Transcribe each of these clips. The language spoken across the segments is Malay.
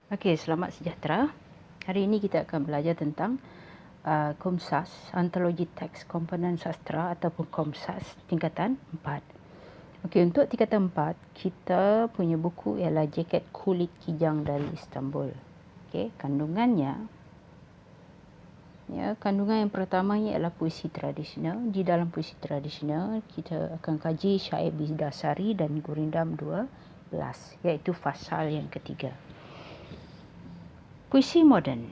Okey, selamat sejahtera. Hari ini kita akan belajar tentang Komsas, Antologi Teks Komponen Sastra ataupun Komsas tingkatan 4. Okey, untuk tingkatan 4, kita punya buku ialah Jaket Kulit Kijang dari Istanbul. Okey, kandungannya, kandungan yang pertamanya ialah puisi tradisional. Di dalam puisi tradisional, kita akan kaji syair Bidasari dan Gurindam 12, iaitu fasal yang ketiga. Puisi moden.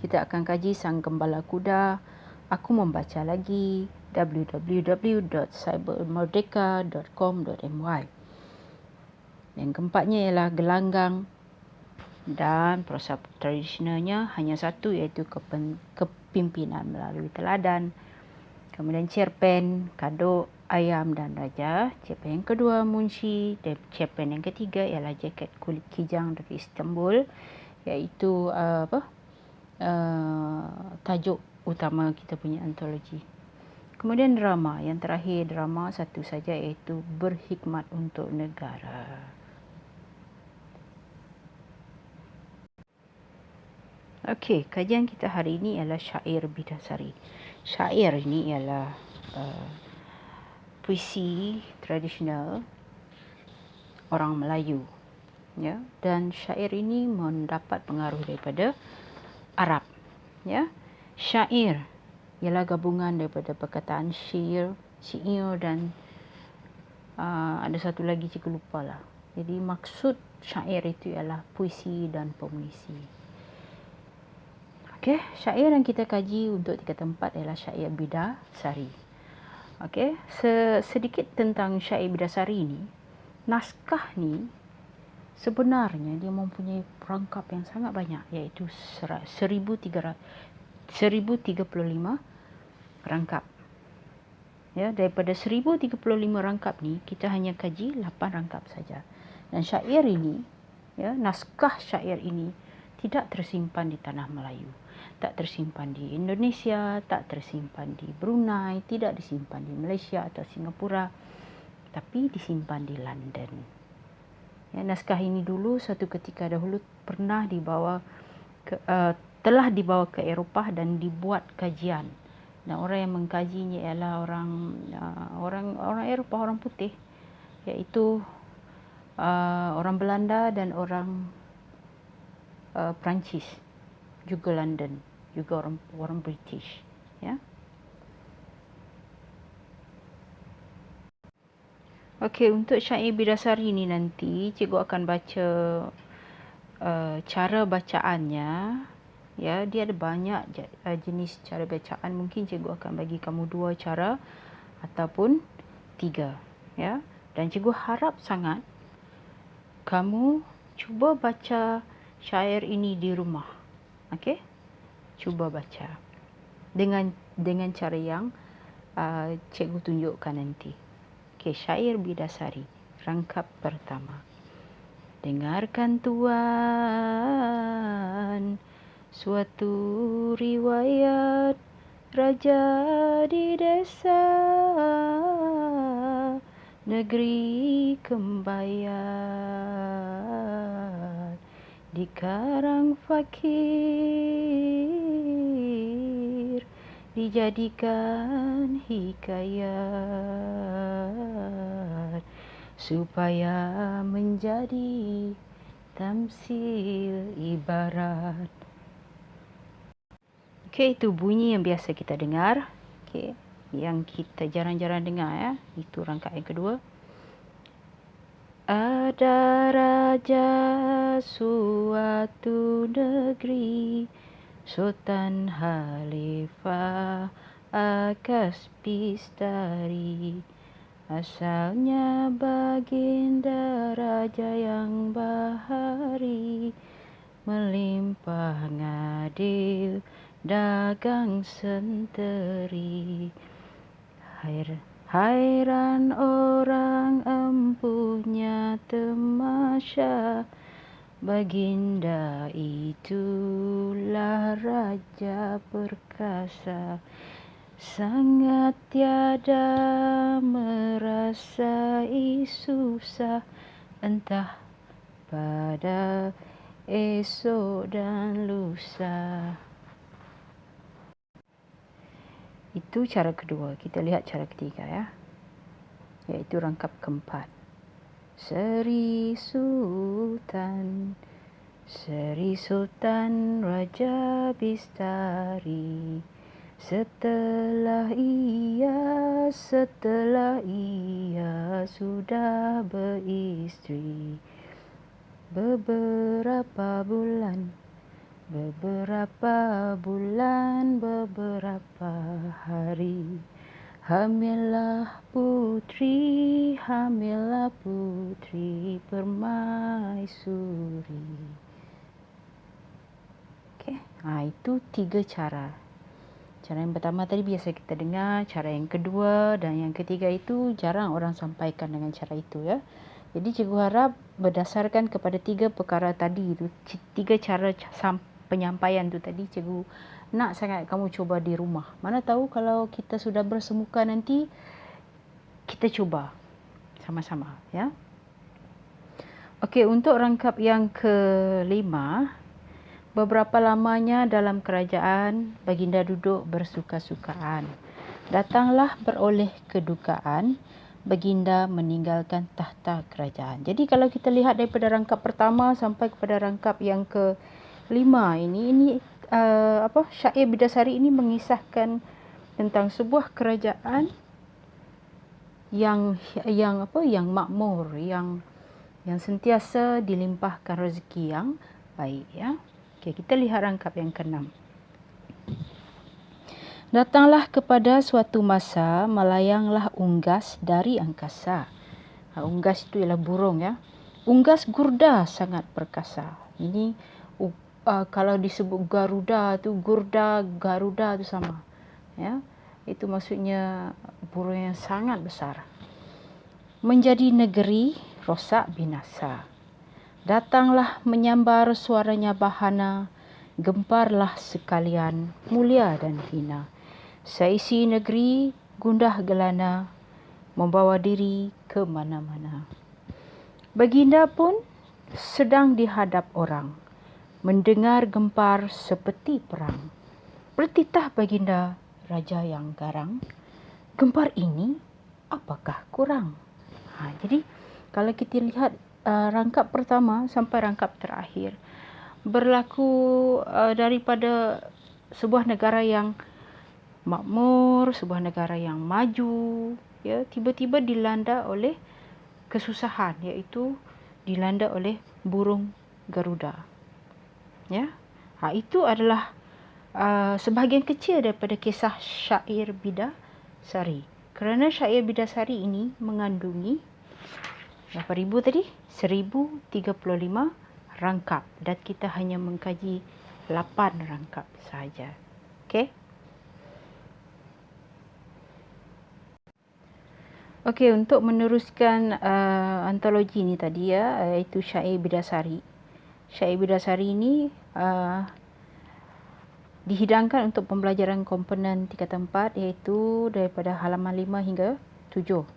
Kita akan kaji Sang Gembala Kuda, Aku Membaca Lagi, www.cybermerdeka.com.my. Yang keempatnya ialah Gelanggang, dan prosa tradisionalnya hanya satu, iaitu kepimpinan melalui teladan. Kemudian cerpen, Kadok, Ayam dan Raja. Cerpen yang kedua Munshi, dan cerpen yang ketiga ialah Jaket Kulit Kijang dari Istanbul, iaitu tajuk utama kita punya antologi. Kemudian drama, yang terakhir drama satu saja, iaitu Berhikmat untuk Negara. Okey, kajian kita hari ini ialah syair Bidasari. Syair ini ialah puisi tradisional orang Melayu, ya, dan syair ini mendapat pengaruh daripada Arab, ya. Syair ialah gabungan daripada perkataan syair dan ada satu lagi cikgu lupa lah. Jadi maksud syair itu ialah puisi dan pemuisi. Okey, syair yang kita kaji untuk tingkatan 4 ialah syair Bidasari. Okey, sedikit tentang syair Bidasari ini. Naskah ni sebenarnya dia mempunyai perangkap yang sangat banyak, iaitu 1035 rangkap. Ya, daripada 1035 rangkap ni, kita hanya kaji 8 rangkap saja. Dan syair ini, ya, naskah syair ini tidak tersimpan di tanah Melayu. Tak tersimpan di Indonesia, tak tersimpan di Brunei, tidak disimpan di Malaysia atau Singapura, tapi disimpan di London. Ya, naskah ini dulu suatu ketika dahulu pernah telah dibawa ke Eropah dan dibuat kajian. Dan orang yang mengkajinya ialah orang Eropah, orang putih, iaitu orang Belanda dan orang Perancis, juga London, juga orang British, ya. Okey, untuk syair Bidasari ni nanti cikgu akan baca cara bacaannya, ya. Dia ada banyak jenis cara bacaan. Mungkin cikgu akan bagi kamu 2 cara ataupun 3, ya. Dan cikgu harap sangat kamu cuba baca syair ini di rumah. Okey? Cuba baca dengan cara yang cikgu tunjukkan nanti. Okey, syair Bidasari, rangkap pertama. Dengarkan tuan, suatu riwayat raja di desa negeri Kembayan, di karang fakir dijadikan hikayat supaya menjadi tamsil ibarat. Okey, itu bunyi yang biasa kita dengar. Okey, yang kita jarang-jarang dengar, ya. Itu rangkap yang kedua. Ada raja suatu negeri, Sultan Khalifah Akaspistari. Asalnya baginda raja yang bahari, melimpah ngadil dagang senteri. Hairan orang empunya temasya, baginda itulah raja perkasa. Sangat tiada merasai susah, entah pada esok dan lusa. Itu cara kedua. Kita lihat cara ketiga ya. Iaitu rangkap keempat. Seri Sultan, Seri Sultan Raja Bistari. Setelah ia sudah beristri. Beberapa bulan, beberapa hari. Hamillah putri permaisuri. Okey, itu 3 cara. Cara yang pertama tadi biasa kita dengar, cara yang kedua dan yang ketiga itu jarang orang sampaikan dengan cara itu ya. Jadi cikgu harap berdasarkan kepada 3 perkara tadi itu, 3 cara penyampaian tu tadi, cikgu nak sangat kamu cuba di rumah. Mana tahu kalau kita sudah bersemuka nanti, kita cuba sama-sama ya. Okey, untuk rangkap yang kelima, beberapa lamanya dalam kerajaan baginda duduk bersuka-sukaan. Datanglah beroleh kedukaan, baginda meninggalkan tahta kerajaan. Jadi kalau kita lihat daripada rangkap pertama sampai kepada rangkap yang kelima ini syair Bidasari ini mengisahkan tentang sebuah kerajaan yang makmur, yang sentiasa dilimpahkan rezeki yang baik ya. Okey, kita lihat rangkap yang keenam. Datanglah kepada suatu masa, melayanglah unggas dari angkasa. Unggas itu ialah burung ya. Unggas Gurda sangat perkasa. Ini kalau disebut Garuda tu, Garuda tu sama. Ya. Itu maksudnya burung yang sangat besar. Menjadi negeri rosak binasa. Datanglah menyambar suaranya bahana, gemparlah sekalian mulia dan hina. Seisi negeri gundah gelana, membawa diri ke mana-mana. Baginda pun sedang dihadap orang, mendengar gempar seperti perang. Bertitah baginda raja yang garang, gempar ini apakah kurang? Jadi kalau kita lihat rangkap pertama sampai rangkap terakhir, berlaku daripada sebuah negara yang makmur, sebuah negara yang maju, ya, tiba-tiba dilanda oleh kesusahan, iaitu dilanda oleh burung Garuda. Ya, itu adalah sebahagian kecil daripada kisah syair Bidasari. Kerana syair Bidasari ini mengandungi berapa ribu tadi? 1035 rangkap dan kita hanya mengkaji 8 rangkap sahaja. Okey. Okey, untuk meneruskan antologi ni tadi ya, iaitu syair Bidasari. Syair Bidasari ini dihidangkan untuk pembelajaran komponen tingkatan 4 iaitu daripada halaman 5 hingga 7.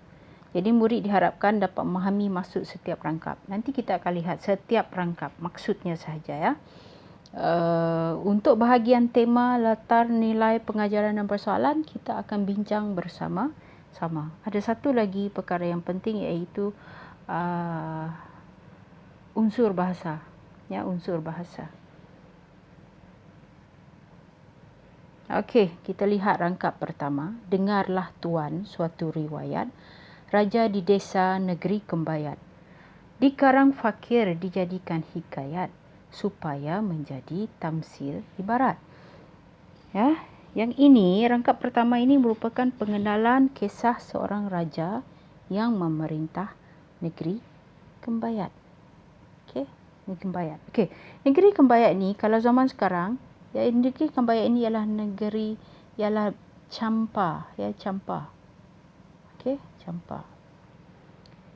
Jadi murid diharapkan dapat memahami maksud setiap rangkap. Nanti kita akan lihat setiap rangkap maksudnya sahaja ya. Untuk bahagian tema, latar, nilai, pengajaran dan persoalan kita akan bincang bersama-sama. Ada satu lagi perkara yang penting iaitu unsur bahasa. Ya, unsur bahasa. Okey, kita lihat rangkap pertama. Dengarlah tuan suatu riwayat, raja di desa negeri Kembayat. Dikarang fakir dijadikan hikayat, supaya menjadi tamsil ibarat. Ya, yang ini, rangkap pertama ini merupakan pengenalan kisah seorang raja yang memerintah negeri Kembayat. Okey, negeri Kembayat. Okey, negeri Kembayat ni kalau zaman sekarang, ya, negeri Kembayat ini ialah Champa, ya, Champa. Okey, Champa.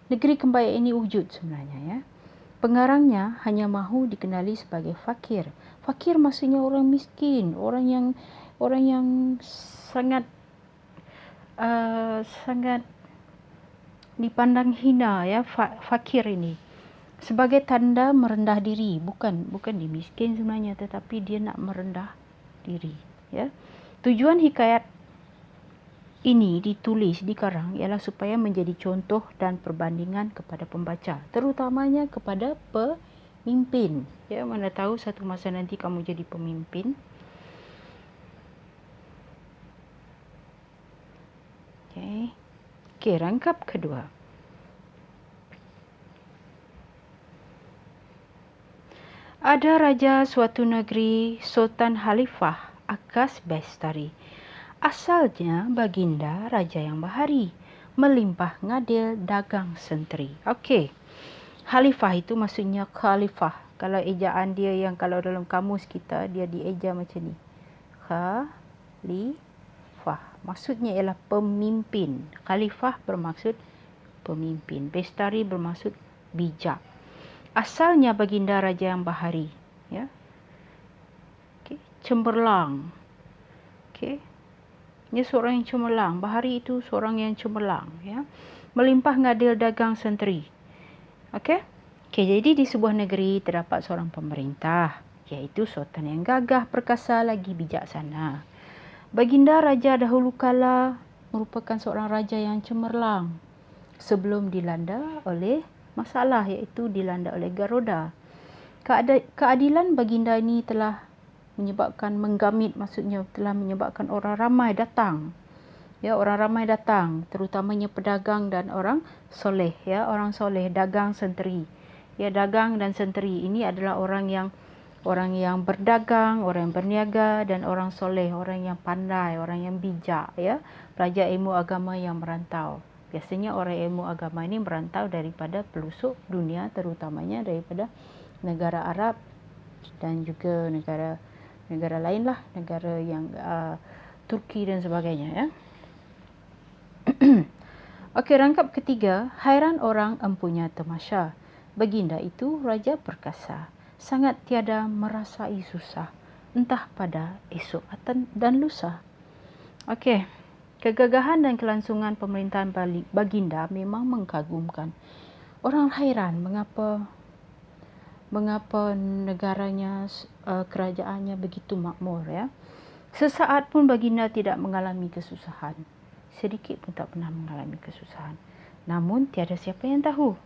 Negeri Kembayat ini wujud sebenarnya ya. Pengarangnya hanya mahu dikenali sebagai fakir. Fakir maksudnya orang miskin, orang yang sangat dipandang hina ya, fakir ini. sebagai tanda merendah diri, bukan dia miskin sebenarnya, tetapi dia nak merendah diri, ya. Tujuan hikayat ini ditulis, dikarang ialah supaya menjadi contoh dan perbandingan kepada pembaca, terutamanya kepada pemimpin, ya. Mana tahu satu masa nanti kamu jadi pemimpin. Okey, rangkap kedua. Ada raja suatu negeri, Sultan Khalifah Akas Bestari. Asalnya baginda raja yang bahari, melimpah ngadil dagang senteri. Okey. Khalifah itu maksudnya khalifah. Kalau ejaan dia yang kalau dalam kamus kita dia dieja macam ni. Khalifah. Maksudnya ialah pemimpin. Khalifah bermaksud pemimpin. Bestari bermaksud bijak. Asalnya baginda raja yang bahari, ya. Okey, cemerlang. Okey. Dia seorang yang cemerlang. Bahari itu seorang yang cemerlang, ya. Melimpah ngadil dagang senteri. Okey. Okey, jadi di sebuah negeri terdapat seorang pemerintah, iaitu sultan yang gagah, perkasa lagi bijaksana. Baginda raja dahulu kala merupakan seorang raja yang cemerlang sebelum dilanda oleh masalah, iaitu dilanda oleh Garuda. Keadilan baginda ini telah menyebabkan menggamit, maksudnya telah menyebabkan orang ramai datang. Ya, orang ramai datang, terutamanya pedagang dan orang soleh, ya, orang soleh, dagang senteri. Ya, dagang dan senteri ini adalah orang yang berdagang, orang yang berniaga, dan orang soleh, orang yang pandai, orang yang bijak, ya, pelajar ilmu agama yang merantau. Biasanya orang ilmu agama ini merantau daripada pelosok dunia, terutamanya daripada negara Arab dan juga negara lain lah, negara yang Turki dan sebagainya, ya. Okey, rangkap ketiga. Hairan orang empunya tamasya. Baginda itu raja perkasa, sangat tiada merasai susah, entah pada esok dan lusa. Okey. Kegagahan dan kelangsungan pemerintahan baginda memang mengagumkan. Orang hairan mengapa negaranya, kerajaannya begitu makmur, ya. Sesaat pun baginda tidak mengalami kesusahan. Sedikit pun tak pernah mengalami kesusahan. Namun tiada siapa yang tahu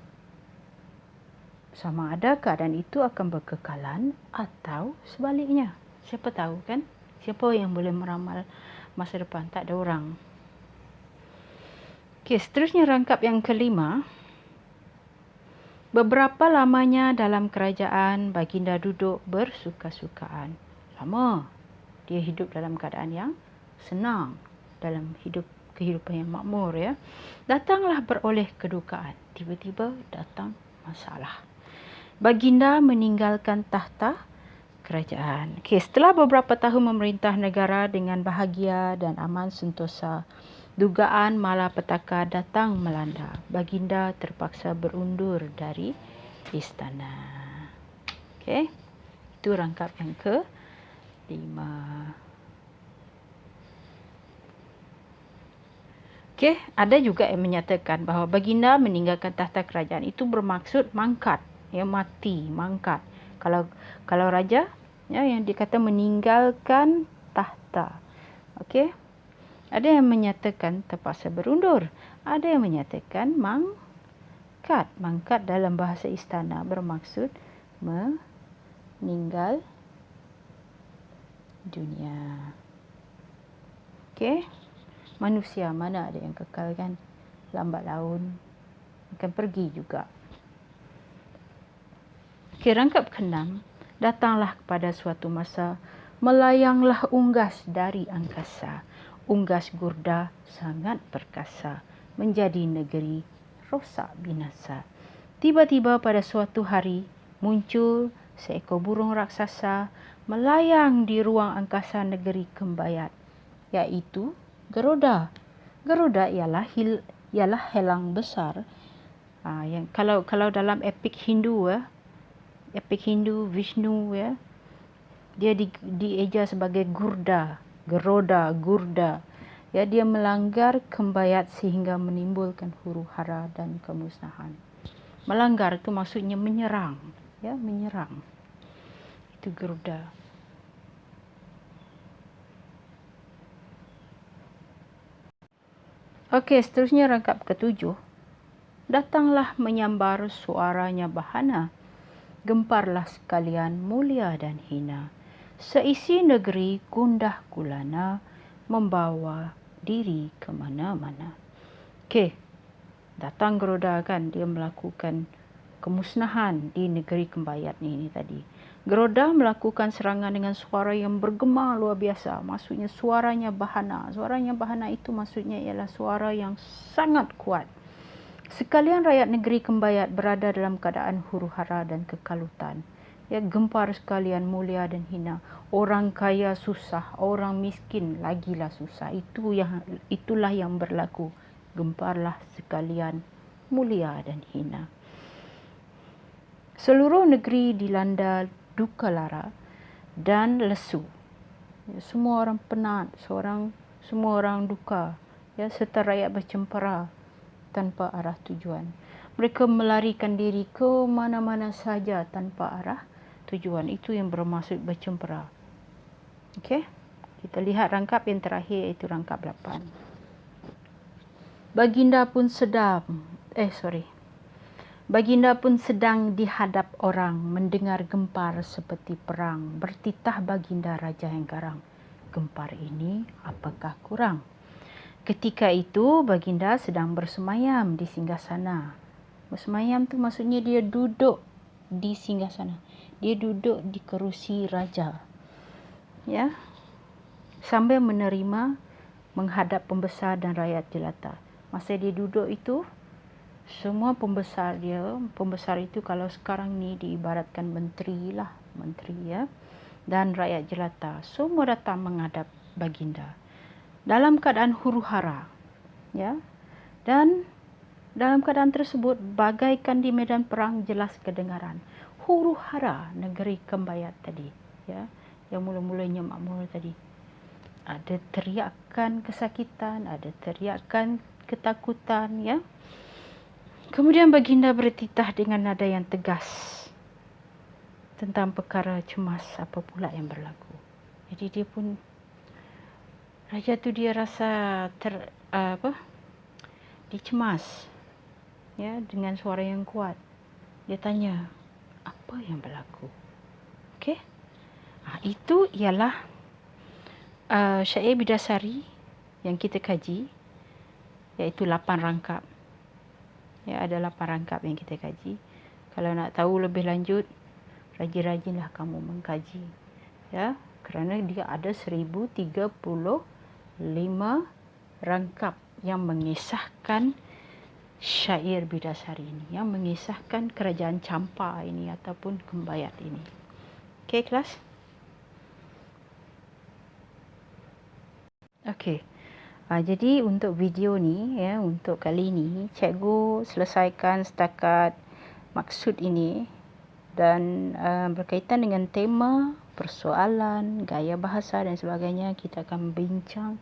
sama ada keadaan itu akan berkekalan atau sebaliknya. Siapa tahu, kan? Siapa yang boleh meramal masa depan? Tak ada orang. Okey, seterusnya rangkap yang kelima. Beberapa lamanya dalam kerajaan baginda duduk bersuka-sukaan. Lama dia hidup dalam keadaan yang senang, dalam kehidupan yang makmur, ya. Datanglah beroleh kedukaan. Tiba-tiba datang masalah. Baginda meninggalkan tahta kerajaan. Okey, setelah beberapa tahun memerintah negara dengan bahagia dan aman sentosa, dugaan malapetaka datang melanda. Baginda terpaksa berundur dari istana. Okey, itu rangkap yang ke-5. Okey, ada juga yang menyatakan bahawa baginda meninggalkan tahta kerajaan itu bermaksud mangkat, ya, mati, mangkat. Kalau raja, ya, yang dikata meninggalkan tahta. Okey. Ada yang menyatakan terpaksa berundur. Ada yang menyatakan mangkat. Mangkat dalam bahasa istana bermaksud meninggal dunia. Okey. Manusia mana ada yang kekal, kan? Lambat laun akan pergi juga. Okey, rangkap ke-6. Datanglah kepada suatu masa, melayanglah unggas dari angkasa. Unggas Gurda sangat perkasa, menjadi negeri rosak binasa. Tiba-tiba pada suatu hari, muncul seekor burung raksasa melayang di ruang angkasa negeri Kembayat, iaitu Garuda. Garuda ialah helang besar. Yang kalau dalam epik Hindu, Vishnu, ya, dia dieja sebagai Gurda. Ya, dia melanggar Kembayat sehingga menimbulkan huru-hara dan kemusnahan. Melanggar itu maksudnya menyerang, ya, menyerang. Itu geruda. Okey, seterusnya rangkap ketujuh. Datanglah menyambar suaranya bahana, gemparlah sekalian mulia dan hina. Seisi negeri gundah gulana, membawa diri ke mana-mana. Okey, datang geruda kan, dia melakukan kemusnahan di negeri Kembayat ini tadi. Geruda melakukan serangan dengan suara yang bergema luar biasa. Maksudnya suaranya bahana. Suaranya bahana itu maksudnya ialah suara yang sangat kuat. Sekalian rakyat negeri Kembayat berada dalam keadaan huru-hara dan kekalutan. Ya, gempar sekalian mulia dan hina. Orang kaya susah, orang miskin lagilah susah. Itulah yang berlaku. Gemparlah sekalian mulia dan hina. Seluruh negeri dilanda duka lara dan lesu. Ya, semua orang penat, semua orang duka. Ya, serta rakyat bercempera tanpa arah tujuan. Mereka melarikan diri ke mana-mana saja tanpa arah tujuan. Itu yang bermaksud bercempera. Okey? Kita lihat rangkap yang terakhir, iaitu rangkap 8. Baginda pun sedang dihadap orang, mendengar gempar seperti perang. Bertitah baginda raja yang garang. Gempar ini apakah kurang? Ketika itu baginda sedang bersemayam di singgasana. Bersemayam tu maksudnya dia duduk di singgasana. Dia duduk di kerusi raja. Ya. Sambil menerima menghadap pembesar dan rakyat jelata. Masa dia duduk itu, semua pembesar itu kalau sekarang ni diibaratkan menteri lah, menteri ya, dan rakyat jelata, semua datang menghadap baginda dalam keadaan huru-hara, ya. Dan dalam keadaan tersebut bagaikan di medan perang jelas kedengaran. Huru-hara negeri Kembayat tadi, ya, yang mula-mulanya makmur tadi. Ada teriakan kesakitan, ada teriakan ketakutan, ya. Kemudian baginda bertitah dengan nada yang tegas tentang perkara cemas apa pula yang berlaku. Jadi raja tu dia rasa dia cemas, ya, dengan suara yang kuat. Dia tanya, apa yang berlaku? Okey. Itu ialah syair bidasari yang kita kaji, iaitu 8 rangkap. Ya, ada 8 rangkap yang kita kaji. Kalau nak tahu lebih lanjut, rajin-rajinlah kamu mengkaji. Ya, kerana dia ada 1035 rangkap yang mengisahkan syair bidasari ini, yang mengisahkan kerajaan Champa ini ataupun Kembayat ini. Okey, kelas? Okey. Jadi untuk video ni, ya, untuk kali ni cikgu selesaikan setakat maksud ini, dan berkaitan dengan tema, persoalan, gaya bahasa dan sebagainya kita akan bincang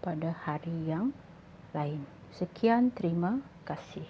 pada hari yang lain. Sekian, terima kasih.